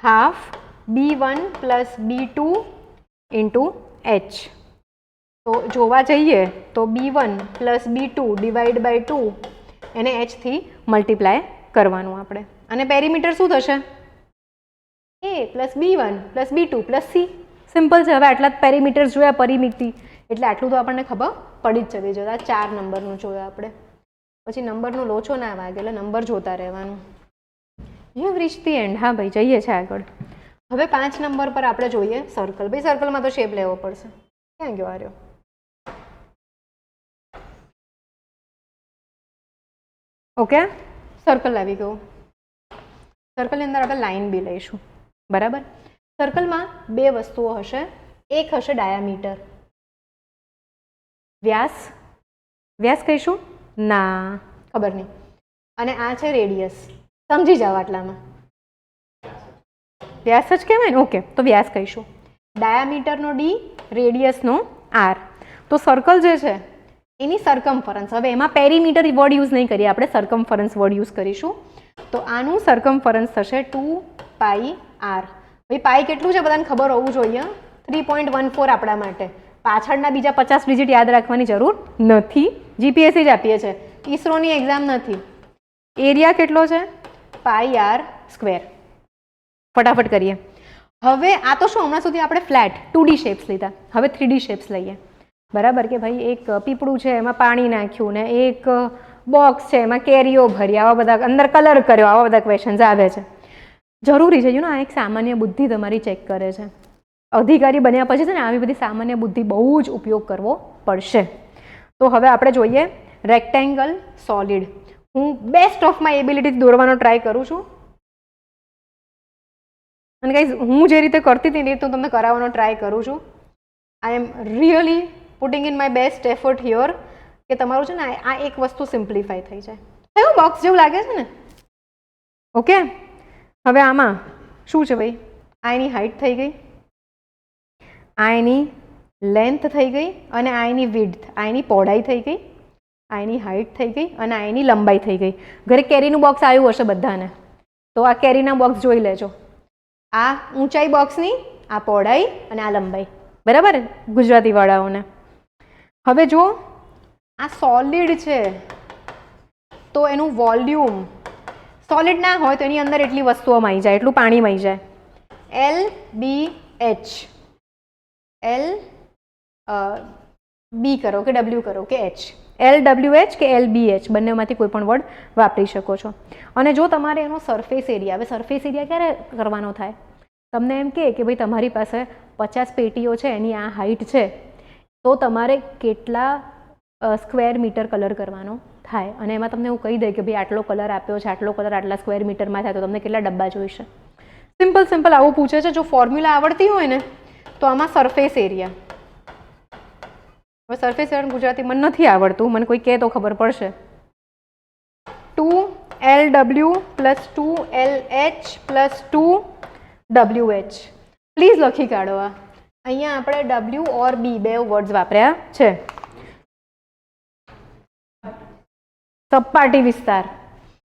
half B1 + B2 × H. તો જોવા જઈએ તો B1 + B2 / 2 એને H થી મલ્ટીપ્લાય કરવાનું આપણે. અને પેરીમીટર શું થશે? A + B1 + B2 + C. Simple છે. હવે આટલા જ પેરીમીટર્સ જોયા પરિમિતિ એટલે આટલું તો આપણને ખબર પડી જ જવી જોઈએ. 4 નંબરનું જોયું આપણે. પછી નંબરનો લોચો ના વાગે એટલે નંબર જોતા રહેવાનું. You have reach the end. હા ભાઈ જઈએ છે આગળ. હવે 5 નંબર પર આપણે જોઈએ સર્કલ. ભાઈ સર્કલમાં તો શેપ લેવો પડશે. ક્યાં ગયો આ રહ્યો? ઓકે, સર્કલ આવી ગયું. સર્કલની અંદર આપણે લાઈન બી લઈશું બરાબર. સર્કલમાં બે વસ્તુઓ હશે. એક હશે ડાયામીટર, વ્યાસ. વ્યાસ કહીશું? ના, ખબર નહીં. અને આ છે રેડિયસ. સમજી જાઓ આટલામાં. વ્યાસ જ કહેવાય ને. ઓકે, તો વ્યાસ કહીશું. ડાયામીટરનો D, રેડિયસનો R. તો સર્કલ જે છે એની સરકમફરન્સ. હવે એમાં પેરીમીટર વર્ડ યુઝ નહીં કરીએ આપણે, સરકમફરન્સ વર્ડ યુઝ કરીશું. તો આનું સરકમફરન્સ થશે 2πr. ભાઈ પાઈ કેટલું છે બધાને ખબર હોવું જોઈએ. 3.14 આપણા માટે. પાછળના બીજા 50 ડિજિટ યાદ રાખવાની જરૂર નથી. જીપીએસસી જ આપીએ છીએ, ઈસરોની એક્ઝામ નથી. એરિયા કેટલો છે? πr². ફટાફટ કરીએ. હવે આ તો શું હમણાં સુધી આપણે ફ્લેટ 2D શેપ્સ લીધા. હવે 3D શેપ્સ લઈએ બરાબર. કે ભાઈ એક પીપળું છે એમાં પાણી નાખ્યું ને એક બોક્સ છે એમાં કેરીઓ ભરી, આવા બધા અંદર કલર કર્યો, આવા બધા ક્વેશ્ચન્સ આવે છે. જરૂરી છે આ એક સામાન્ય બુદ્ધિ તમારી ચેક કરે છે. અધિકારી બન્યા પછી છે ને આવી બધી સામાન્ય બુદ્ધિ બહુ જ ઉપયોગ કરવો પડશે. તો હવે આપણે જોઈએ રેક્ટેંગલ સોલિડ. હું બેસ્ટ ઓફ માય એબિલિટી દોરવાનો ટ્રાય કરું છું. અને ગાઈઝ હું જે રીતે કરતી હતી એ રીતે હું તમને કરાવવાનો ટ્રાય કરું છું. I am really putting in my best effort here. કે તમારું છે ને આ એક વસ્તુ સિમ્પ્લિફાય થઈ જાય. એવું બોક્સ જેવું લાગે છે ને? ઓકે, હવે આમાં શું છે ભાઈ? આ એની હાઈટ થઈ ગઈ, આ એની લેન્થ થઈ ગઈ, અને આ એની વિડ્થ, આ એની પહોળાઈ થઈ ગઈ, આ એની હાઈટ થઈ ગઈ, અને આ એની લંબાઈ થઈ ગઈ. ઘરે કેરીનું બોક્સ આવ્યું હશે બધાને, તો આ કેરીના બોક્સ જોઈ લેજો. આ ઊંચાઈ બોક્સની, આ પહોળાઈ અને આ લંબાઈ, બરાબર ગુજરાતી વાળાઓને. હવે જો આ સોલિડ છે તો એનું વોલ્યુમ, સોલિડ ના હોય તો એની અંદર એટલી વસ્તુઓ માઈ જાય, એટલું પાણી માઈ જાય. LBH, L B કરો કે W કરો કે H, LWH કે LBH બંનેમાંથી કોઈ પણ વર્ડ વાપરી શકો છો. અને જો તમારે એનો સરફેસ એરિયા, હવે સરફેસ એરિયા ક્યારે કરવાનો થાય? તમને એમ કે ભાઈ તમારી પાસે 50 પેટીઓ છે, એની આ હાઈટ છે, તો તમારે કેટલા સ્ક્વેર મીટર કલર કરવાનો થાય, અને એમાં તમને હું કહી દે કે ભાઈ આટલો કલર આપ્યો છે, આટલો કલર આટલા સ્ક્વેર મીટરમાં થાય, તો તમને કેટલા ડબ્બા જોઈશે. સિમ્પલ આવું પૂછે છે. જો ફોર્મ્યુલા આવડતી હોય ને તો આમાં સરફેસ એરિયા, હવે સરફેસ એરિયા ગુજરાતી મને નથી આવડતું, મને કોઈ કહે તો ખબર પડશે. 2LW + 2LH + 2WH. પ્લીઝ લખી કાઢો. આ અહીંયા આપણે W ઓર B બે વર્ડ્સ વાપર્યા છે. સપાટી વિસ્તાર.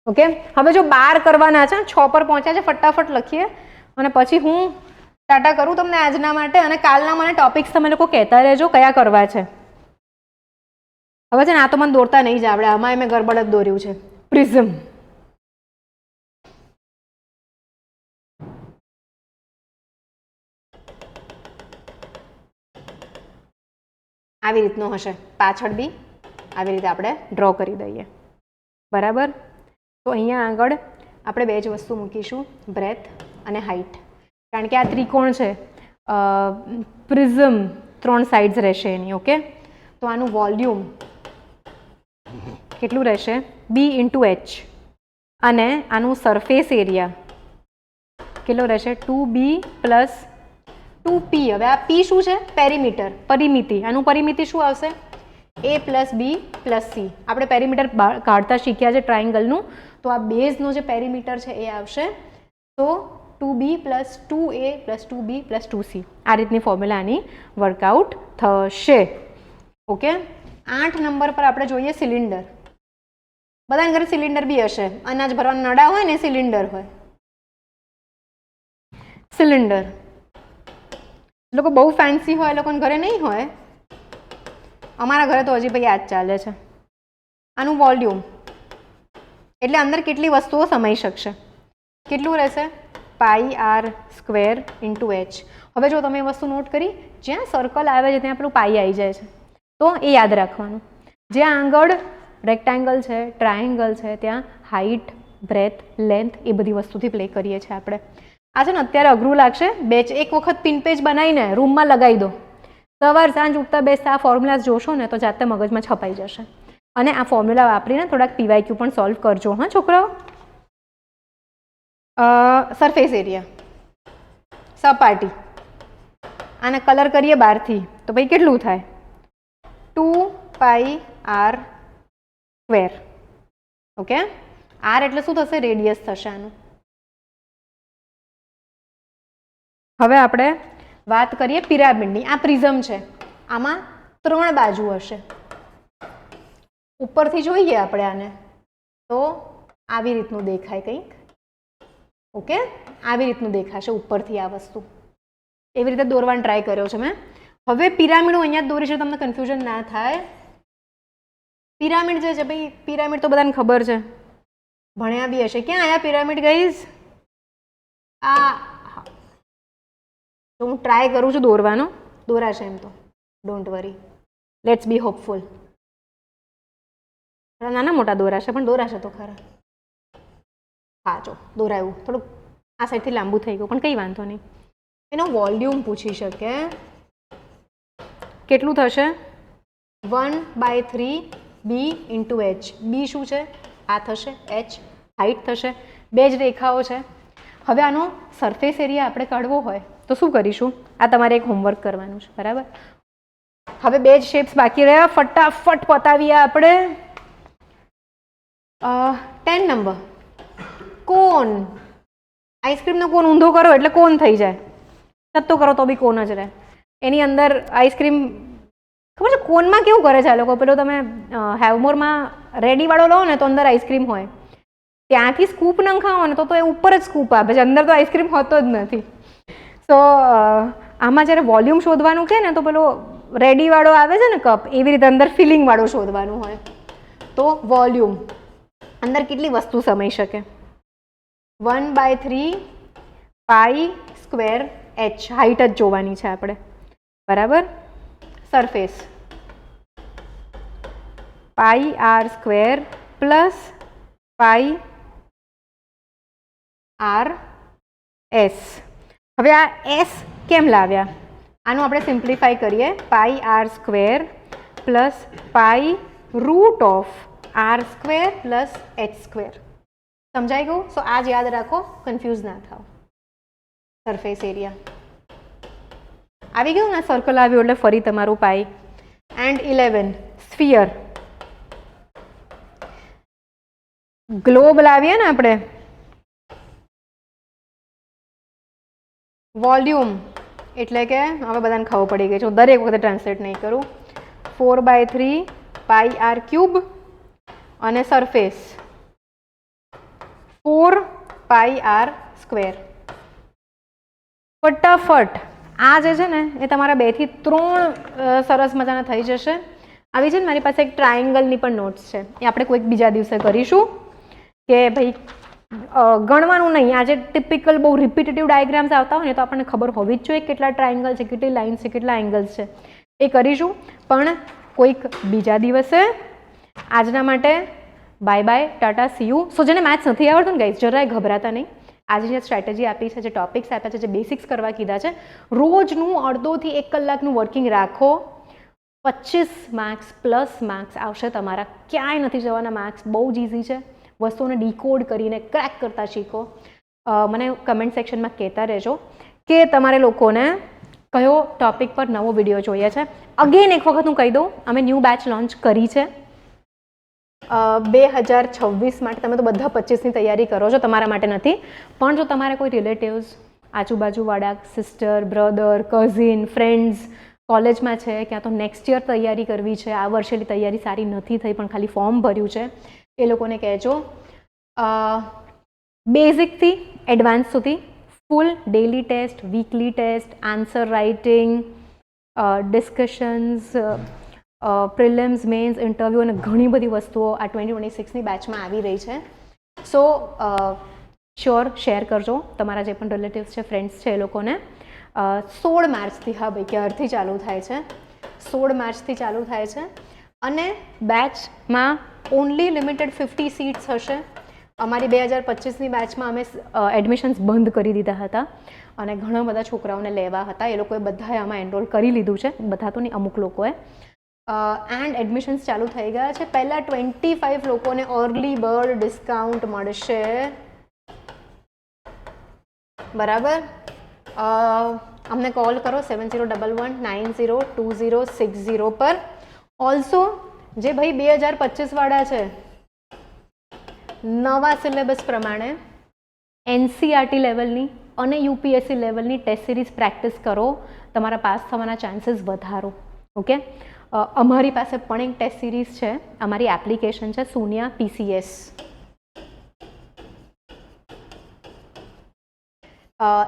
ઓકે, હવે જો 12 કરવાના છે, 6 પર પહોંચ્યા છે, ફટાફટ લખીએ અને પછી હું ટાટા કરું તમને આજના માટે, અને કાલના મને ટોપિક્સ તમે લોકો કહેતા રહેજો કયા કરવા છે. હવે છે ને આ તો મને દોરતા નહીં જ આવડે, આમાં મેં ગરબડ જ દોર્યું છે. પ્રિઝમ, આવી રીતનો હશે, પાછળ બી આવી રીતે આપણે ડ્રો કરી દઈએ, બરાબર. તો અહીંયા આગળ આપણે બે જ વસ્તુ મૂકીશું, બ્રેથ અને હાઈટ, કારણ કે આ ત્રિકોણ છે, પ્રિઝમ 3 સાઇડ્સ રહેશે એની. ઓકે, તો આનું વોલ્યુમ કેટલું રહેશે? B × H, અને આનું સરફેસ એરિયા કેટલો રહેશે? 2B + 2P. હવે આ P શું છે? પેરીમીટર, પરિમિતિ. આનું પરિમિતિ શું આવશે? A + B + C. આપણે પેરીમીટર કાઢતા શીખ્યા છે ટ્રાયંગલનું, તો આ બેઝનો જે પેરીમીટર છે એ આવશે તો 2B + 2A + 2B + 2C. આ રીતની ફોર્મ્યુલા આની વર્કઆઉટ થશે. ઓકે, 8 નંબર પર આપણે જોઈએ સિલિન્ડર. બધાના ઘરે સિલિન્ડર બી હશે, અનાજ ભરવાના નડા હોય ને સિલિન્ડર હોય. સિલિન્ડર લોકો બહુ ફેન્સી હોય, એ લોકોને ઘરે નહીં હોય, અમારા ઘરે તો હજી ભાઈ આ જ ચાલે છે. આનું વોલ્યુમ એટલે અંદર કેટલી વસ્તુઓ સમાઈ શકશે, કેટલું રહેશે? πr² × h. હવે જો તમે એ વસ્તુ નોટ કરી, જ્યાં સર્કલ આવે છે ત્યાં પેલું પાઈ આવી જાય છે, તો એ યાદ રાખવાનું. જ્યાં આગળ રેક્ટેંગલ છે, ટ્રાયેંગલ છે, ત્યાં હાઈટ, બ્રેથ, લેન્થ એ બધી વસ્તુથી પ્લે કરીએ છીએ આપણે. આ છે ને અત્યારે અઘરું લાગશે, એક વખત પિન પેજ બનાવીને રૂમમાં લગાવી દો, સવાર સાંજ ઉઠતા બેસતા આ ફોર્મ્યુલાસ જોશો ને તો જાતે મગજમાં છપાઈ જશે. અને આ ફોર્મ્યુલા વાપરીને થોડાક PYQ પણ સોલ્વ કરજો હા છોકરાઓ. સરફેસ એરિયા, સપાટી, આને કલર કરીએ બહારથી તો ભાઈ કેટલું થાય? 2πr². ઓકે, r એટલે શું થશે? રેડિયસ થશે આનું. હવે આપણે વાત કરીએ પિરામિડની. આ પ્રિઝમ છે, આમાં 3 બાજુ હશે. ઉપરથી જોઈએ આપણે આને તો આવી રીતનું દેખાય કંઈક. ઓકે, આવી રીતનું દેખાશે ઉપરથી આ વસ્તુ. એવી રીતે દોરવાનો ટ્રાય કર્યો છે મેં. હવે પિરામિડ હું અહીંયા જ દોરી છે, તમને કન્ફ્યુઝન ના થાય. પિરામિડ જે છે ભાઈ, પિરામિડ તો બધાને ખબર છે, ભણ્યા બી હશે. ક્યાં આયા પિરામિડ ગાઈઝ? આ તો હું ટ્રાય કરું છું દોરવાનો, દોરાશે એમ તો, don't worry, let's be hopeful. નાના મોટા દોરાશે પણ દોરાશે તો ખરા. હા જો દોરાયું, થોડુંક આ સાઈડથી લાંબુ થઈ ગયું પણ કંઈ વાંધો નહીં. એનો વોલ્યુમ પૂછી શકે, કેટલું થશે? 1/3B × h. B શું છે? આ થશે, h હાઈટ થશે. બે જ રેખાઓ છે. હવે આનો સરફેસ એરિયા આપણે કાઢવો હોય તો શું કરીશું? આ તમારે એક હોમવર્ક કરવાનું છે, બરાબર? હવે 2 જ શેપ્સ બાકી રહ્યા, ફટાફટ પતાવીએ આપણે. 10 નંબર કોન. આઈસ્ક્રીમનો કોન ઊંધો કરો એટલે કોન થઈ જાય, છત્તો કરો તો બી કોન જ રહે. એની અંદર આઈસ્ક્રીમ ખબર છે કોનમાં કેવું કરે છે આ લોકો, પેલો તમે હેવમોરમાં રેડીવાળો લો ને તો અંદર આઈસ્ક્રીમ હોય, ત્યાંથી સ્કૂપ નંખાવો ને તો એ ઉપર જ સ્કૂપ આપે છે, અંદર તો આઈસ્ક્રીમ હોતો જ નથી. સો આમાં જ્યારે વોલ્યુમ શોધવાનું કહે ને તો પેલો રેડીવાળો આવે છે ને કપ, એવી રીતે અંદર ફિલિંગવાળો શોધવાનું હોય. તો વોલ્યુમ અંદર કેટલી વસ્તુ સમાઈ શકે? 1/3 પાઈ સ્ક્વેર h, હાઈટ જ જોવાની છે આપણે, બરાબર. સરફેસ પાઈ r square plus pi r s. હવે આ s કેમ લાવ્યા? આનું આપણે સિમ્પ્લિફાય કરીએ. પાઈ r square plus pi root of r square plus h square. સમજાઈ ગયું? સો આ જ યાદ રાખો, કન્ફ્યુઝ ના થાવ. સરફેસ એરિયા આવી ગયું ને, સર્કલ આવ્યું એટલે ફરી તમારું પાઈ. And 11 sphere. ગ્લોબ લાવીએ ને આપણે, વોલ્યુમ એટલે કે હવે બધાને ખબર પડી ગઈ છે, હું દરેક વખતે ટ્રાન્સલેટ નહીં કરું. 4/3 પાઈ r ક્યુબ અને સરફેસ 4 પાઈ r સ્ક્વેર. ફટાફટ આ જે છે ને એ તમારા 2 થી 3 સરસ મજાના થઈ જશે. આવી છે ને મારી પાસે એક ટ્રાયેંગલની પણ નોટ્સ છે, એ આપણે કોઈક બીજા દિવસે કરીશું કે ભાઈ ગણવાનું નહીં. આજે ટિપિકલ બહુ રિપીટેટિવ ડાયાગ્રામ્સ આવતા હોય ને તો આપણને ખબર હોવી જ જોઈએ કેટલા ટ્રાયેંગલ છે, કેટલી લાઇન્સ છે, કેટલા એંગલ્સ છે, એ કરીશું પણ કોઈક બીજા દિવસે. આજના માટે bye bye, tata, see you. So જેને મેથ્સ નથી આવડતું ને ગાઈઝ, જરાય ગભરાતા નહીં. આજે જે સ્ટ્રેટેજી આપી છે, જે ટોપિક્સ આપ્યા છે, જે બેસિક્સ કરવા કીધા છે, રોજનું 1.5 થી 1 કલાકનું વર્કિંગ રાખો. 25 માર્ક્સ પ્લસ માર્ક્સ આવશે તમારા, ક્યાંય નથી જવાના. માર્ક્સ બહુ જ ઇઝી છે, વસ્તુઓને ડીકોડ કરીને ક્રેક કરતા શીખો. મને કમેન્ટ સેક્શનમાં કહેતા રહેજો કે તમારે લોકોને કયો ટોપિક પર નવો વિડીયો જોઈએ છે. અગેન એક વખત હું કહી દઉં, અમે ન્યૂ બેચ લોન્ચ કરી છે 2026 માટે. તમે તો બધા 25ની તૈયારી કરો છો, તમારા માટે નથી. પણ જો તમારે કોઈ રિલેટિવ્સ, આજુબાજુવાળા, સિસ્ટર, બ્રધર, કઝિન, ફ્રેન્ડ્સ કોલેજમાં છે, ક્યાં તો નેક્સ્ટ યર તૈયારી કરવી છે, આ વર્ષેની તૈયારી સારી નથી થઈ પણ ખાલી ફોર્મ ભર્યું છે, એ લોકોને કહેજો. બેઝિકથી એડવાન્સ સુધી full daily test, weekly test, answer writing, discussions, prelims, mains, interview અને ઘણી બધી વસ્તુઓ આ 2026ની બેચમાં આવી રહી છે. સો શ્યોર શેર કરજો તમારા જે પણ રિલેટિવ્સ છે, ફ્રેન્ડ્સ છે, એ લોકોને. 16 માર્ચથી, હા ભાઈ, ક્યારથી ચાલુ થાય છે? 16 માર્ચથી ચાલુ થાય છે અને બેચમાં ઓનલી લિમિટેડ 50 સીટ્સ હશે. અમારી 2025ની બેચમાં અમે એડમિશન્સ બંધ કરી દીધા હતા અને ઘણા બધા છોકરાઓને લેવા હતા, એ લોકોએ બધાએ આમાં એનરોલ કરી લીધું છે, બધા તો નહીં, અમુક લોકોએ. એન્ડ એડમિશન્સ ચાલુ થઈ ગયા છે. પહેલાં 25 લોકોને અર્લી બર્ડ ડિસ્કાઉન્ટ મળશે, બરાબર. અમને કોલ કરો 7011902060 પર. ઓલ્સો જે ભાઈ 2025 વાળા છે, નવા સિલેબસ પ્રમાણે NCERT લેવલની અને UPSC લેવલની ટેસ્ટ સિરીઝ પ્રેક્ટિસ કરો, તમારા પાસ થવાના ચાન્સીસ વધારો. ઓકે, અમારી પાસે પણ એક ટેસ્ટ સિરીઝ છે, અમારી એપ્લિકેશન છે સુનિયા PCS.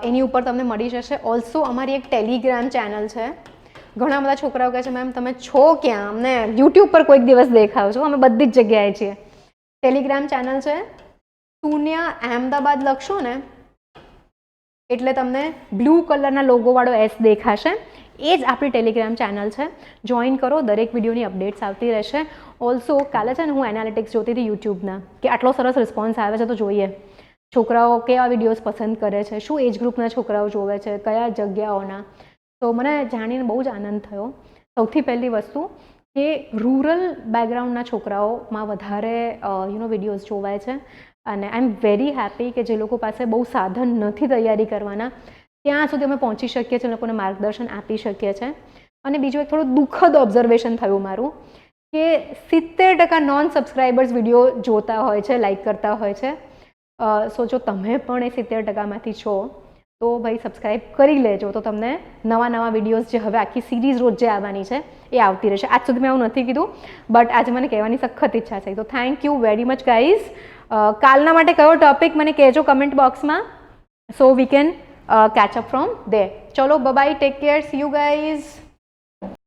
એની ઉપર તમને મળી જશે. ઓલ્સો અમારી એક ટેલિગ્રામ ચેનલ છે. ઘણા બધા છોકરાઓ કહે છે મેમ તમે છો ક્યાં, અમને યુટ્યુબ પર કોઈક દિવસ દેખાવ છો. અમે બધી જ જગ્યાએ છીએ. ટેલિગ્રામ ચેનલ છે સુનિયા અહેમદાબાદ લખશો ને એટલે તમને બ્લુ કલરના લોગોવાળો S દેખાશે, એ જ આપણી ટેલિગ્રામ ચેનલ છે. જોઈન કરો, દરેક વિડીયોની અપડેટ્સ આવતી રહેશે. ઓલ્સો કાલે છે ને હું એનાલિટિક્સ જોતી હતી યુટ્યુબના કે આટલો સરસ રિસ્પોન્સ આવે છે તો જોઈએ છોકરાઓ કેવા વિડીયોઝ પસંદ કરે છે, શું એજ ગ્રુપના છોકરાઓ જોવે છે, કયા જગ્યાઓના. તો મને જાણીને બહુ જ આનંદ થયો. સૌથી પહેલી વસ્તુ કે રૂરલ બેકગ્રાઉન્ડના છોકરાઓમાં વધારે વિડીયોઝ જોવાય છે અને આઈ એમ વેરી હેપી કે જે લોકો પાસે બહુ સાધન નથી તૈયારી કરવાના ત્યાં સુધી અમે પહોંચી શકીએ છીએ, લોકોને માર્ગદર્શન આપી શકીએ છીએ. અને બીજું એક થોડું દુઃખદ ઓબ્ઝર્વેશન થયું મારું કે 70% નોન સબસ્ક્રાઈબર્સ વિડીયો જોતા હોય છે, લાઈક કરતા હોય છે. સો જો તમે પણ એ 70%માંથી છો તો ભાઈ સબસ્ક્રાઈબ કરી લેજો, તો તમને નવા નવા વિડીયોઝ જે હવે આખી સિરીઝ રોજ જે આવવાની છે એ આવતી રહેશે. આજ સુધી મેં આવું નથી કીધું, બટ આજે મને કહેવાની સખત ઈચ્છા થઈ. તો thank you very much guys. કાલના માટે કયો ટોપિક મને કહેજો કમેન્ટ બોક્સમાં, so we can catch up from there. ચલો bye, take care, see you guys.